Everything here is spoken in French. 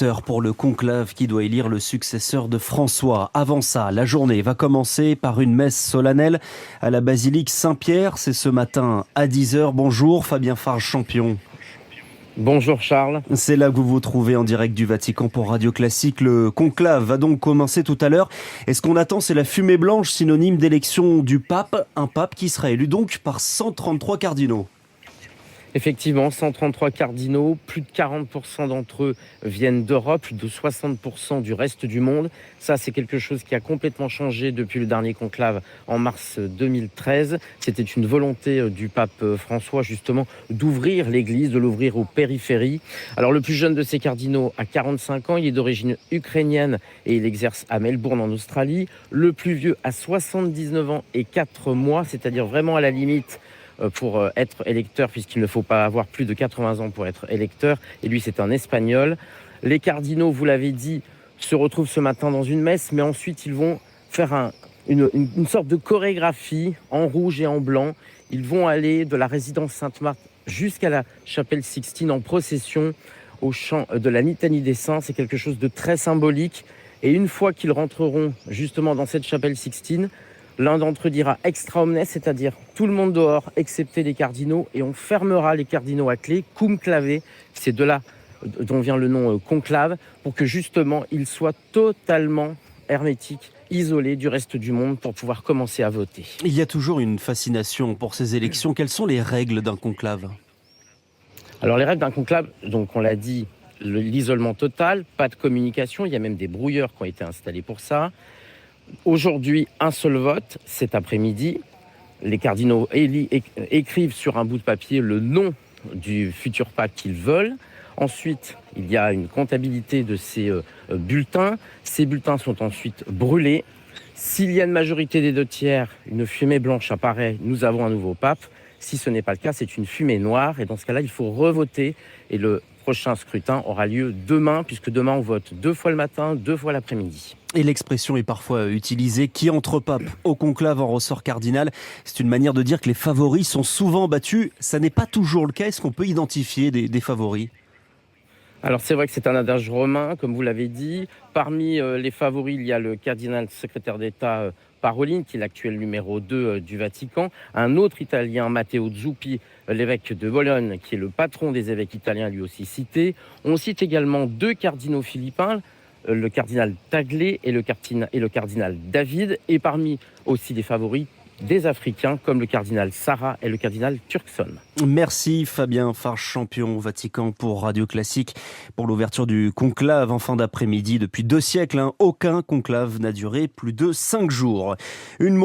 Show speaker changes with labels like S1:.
S1: Heure pour le conclave qui doit élire le successeur de François. Avant ça, la journée va commencer par une messe solennelle à la basilique Saint-Pierre. C'est ce matin à 10h. Bonjour Fabien Farge-Champion.
S2: Bonjour Charles.
S1: C'est là que vous vous trouvez en direct du Vatican pour Radio Classique. Le conclave va donc commencer tout à l'heure. Et ce qu'on attend, c'est la fumée blanche, synonyme d'élection du pape. Un pape qui sera élu donc par 133 cardinaux.
S2: Effectivement, 133 cardinaux, plus de 40% d'entre eux viennent d'Europe, plus de 60% du reste du monde. Ça, c'est quelque chose qui a complètement changé depuis le dernier conclave en mars 2013. C'était une volonté du pape François, justement, d'ouvrir l'Église, de l'ouvrir aux périphéries. Alors, le plus jeune de ces cardinaux a 45 ans, il est d'origine ukrainienne et il exerce à Melbourne, en Australie. Le plus vieux a 79 ans et 4 mois, c'est-à-dire vraiment à la limite pour être électeur, puisqu'il ne faut pas avoir plus de 80 ans pour être électeur. Et lui, c'est un Espagnol. Les cardinaux, vous l'avez dit, se retrouvent ce matin dans une messe, mais ensuite, ils vont faire une sorte de chorégraphie en rouge et en blanc. Ils vont aller de la résidence Sainte-Marthe jusqu'à la chapelle Sixtine en procession au chant de la Litanie des Saints. C'est quelque chose de très symbolique. Et une fois qu'ils rentreront justement dans cette chapelle Sixtine, l'un d'entre eux dira extra omnes, c'est-à-dire tout le monde dehors, excepté les cardinaux, et on fermera les cardinaux à clé, cum clave, c'est de là dont vient le nom conclave, pour que justement ils soient totalement hermétiques, isolés du reste du monde pour pouvoir commencer à voter.
S1: Il y a toujours une fascination pour ces élections. Quelles sont les règles d'un conclave ?
S2: Alors les règles d'un conclave, donc on l'a dit, l'isolement total, pas de communication, il y a même des brouilleurs qui ont été installés pour ça. Aujourd'hui, un seul vote, cet après-midi. Les cardinaux écrivent sur un bout de papier le nom du futur pape qu'ils veulent. Ensuite, il y a une comptabilité de ces bulletins. Ces bulletins sont ensuite brûlés. S'il y a une majorité des 2/3, une fumée blanche apparaît, nous avons un nouveau pape. Si ce n'est pas le cas, c'est une fumée noire. Et dans ce cas-là, il faut revoter. Et le prochain scrutin aura lieu demain, puisque demain, on vote 2 fois le matin, 2 fois l'après-midi.
S1: Et l'expression est parfois utilisée. Qui entre pape au conclave en ressort cardinal. C'est une manière de dire que les favoris sont souvent battus. Ça n'est pas toujours le cas. Est-ce qu'on peut identifier des favoris ?
S2: Alors c'est vrai que c'est un adage romain, comme vous l'avez dit. Parmi les favoris, il y a le cardinal secrétaire d'État Parolin, qui est l'actuel numéro 2 du Vatican. Un autre Italien, Matteo Zuppi, l'évêque de Bologne, qui est le patron des évêques italiens, lui aussi cité. On cite également 2 cardinaux philippins, le cardinal Tagle et le cardinal David. Et parmi aussi les favoris, des Africains comme le cardinal Sarah et le cardinal Turkson.
S1: Merci Fabien Farge-Champion au Vatican pour Radio Classique pour l'ouverture du conclave en fin d'après-midi. Depuis 2 siècles, aucun conclave n'a duré plus de 5 jours. Une